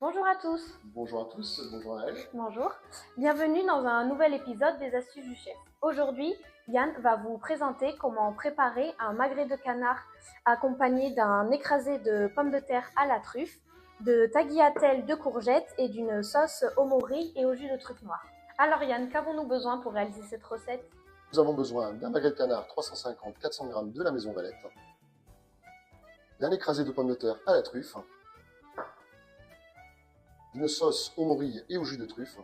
Bonjour à tous. Bonjour à tous, bonjour à elle. Bonjour. Bienvenue dans un nouvel épisode des Astuces du Chef. Aujourd'hui, Yann va vous présenter comment préparer un magret de canard accompagné d'un écrasé de pommes de terre à la truffe, de tagliatelles de courgettes et d'une sauce au morille et au jus de truc noir. Alors Yann, qu'avons-nous besoin pour réaliser cette recette? Nous avons besoin d'un magret de canard 350-400 g de la Maison Valette, d'un écrasé de pommes de terre à la truffe, d'une sauce au morille et au jus de truffe,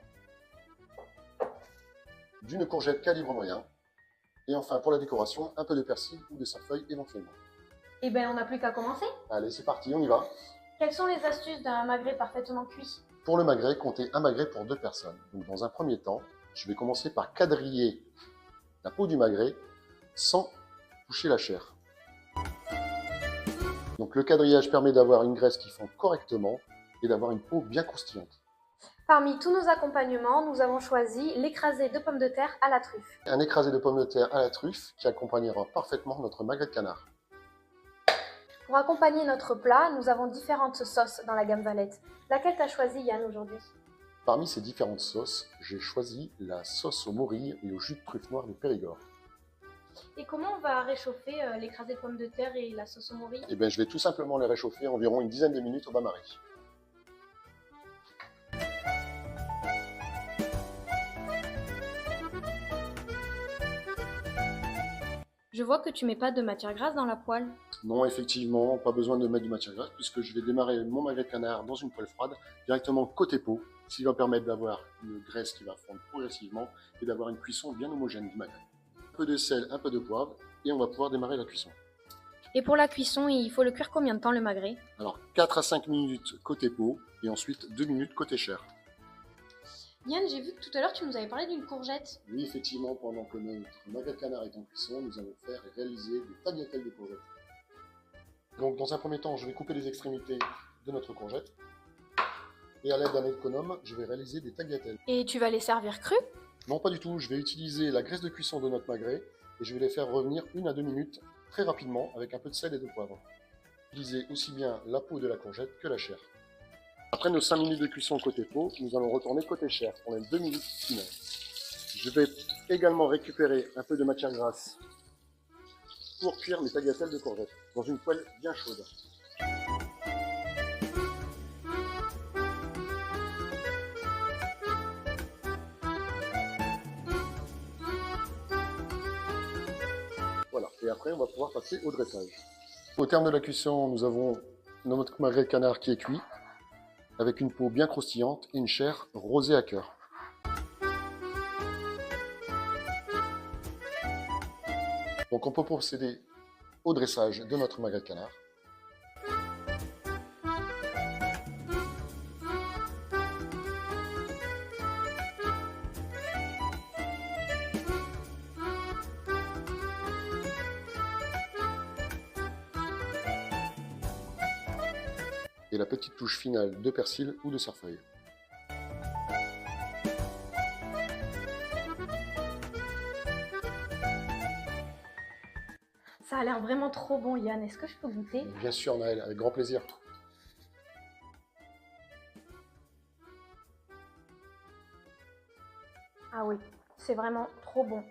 d'une courgette calibre moyen, et enfin pour la décoration, un peu de persil ou de cerfeuil éventuellement. Eh bien, on n'a plus qu'à commencer. Allez, c'est parti, on y va. Quelles sont les astuces d'un magret parfaitement cuit? Pour le magret, comptez un magret pour 2 personnes. Donc dans un premier temps, je vais commencer par quadriller la peau du magret sans toucher la chair. Donc le quadrillage permet d'avoir une graisse qui fond correctement et d'avoir une peau bien croustillante. Parmi tous nos accompagnements, nous avons choisi l'écrasé de pommes de terre à la truffe. Un écrasé de pommes de terre à la truffe qui accompagnera parfaitement notre magret de canard. Pour accompagner notre plat, nous avons différentes sauces dans la gamme Valette. Laquelle t'as choisi Yann aujourd'hui? Parmi ces différentes sauces, j'ai choisi la sauce au morille et au jus de truffe noire de Périgord. Et comment on va réchauffer l'écrasé de pommes de terre et la sauce au morille? Et bien, je vais tout simplement les réchauffer environ une dizaine de minutes au bain-marie. Je vois que tu mets pas de matière grasse dans la poêle. Non, effectivement, pas besoin de mettre de matière grasse puisque je vais démarrer mon magret de canard dans une poêle froide directement côté peau, ce qui va permettre d'avoir une graisse qui va fondre progressivement et d'avoir une cuisson bien homogène du magret. Un peu de sel, un peu de poivre et on va pouvoir démarrer la cuisson. Et pour la cuisson, il faut le cuire combien de temps le magret? Alors 4 à 5 minutes côté peau et ensuite 2 minutes côté chair. Yann, j'ai vu que tout à l'heure tu nous avais parlé d'une courgette. Oui, effectivement, pendant que notre magret de canard est en cuisson, nous allons faire et réaliser des tagliatelles de courgettes. Donc dans un premier temps, je vais couper les extrémités de notre courgette. Et à l'aide d'un économe, je vais réaliser des tagliatelles. Et tu vas les servir crus? Non, pas du tout, je vais utiliser la graisse de cuisson de notre magret et je vais les faire revenir 1 à 2 minutes très rapidement avec un peu de sel et de poivre. Utiliser aussi bien la peau de la courgette que la chair. Après nos 5 minutes de cuisson côté peau, nous allons retourner côté chair pour les 2 minutes finales. Je vais également récupérer un peu de matière grasse pour cuire mes tagliatelles de courgettes dans une poêle bien chaude. Voilà, et après on va pouvoir passer au dressage. Au terme de la cuisson, nous avons notre magret de canard qui est cuit, avec une peau bien croustillante et une chair rosée à cœur. Donc on peut procéder au dressage de notre magret de canard. Et la petite touche finale de persil ou de cerfeuil. Ça a l'air vraiment trop bon Yann, est-ce que je peux goûter? Bien sûr Naël, avec grand plaisir. Ah oui, c'est vraiment trop bon.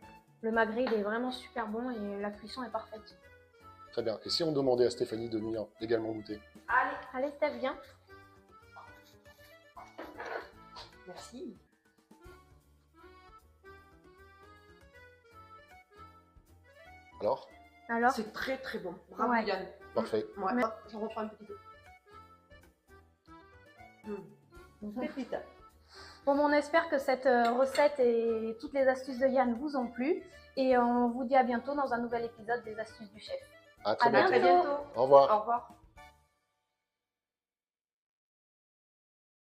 Le magret il est vraiment super bon et la cuisson est parfaite. Très bien. Et si on demandait à Stéphanie de venir également goûter? Allez Steph, viens. Merci. Alors? Alors? C'est très très bon. Bravo Ouais. Yann. Parfait. Ouais. Mais- J'en reprends un petit peu. Pépite. Bon, on espère que cette recette et toutes les astuces de Yann vous ont plu. Et on vous dit à bientôt dans un nouvel épisode des Astuces du Chef. À très À bientôt. À très bientôt. Au revoir. Au revoir.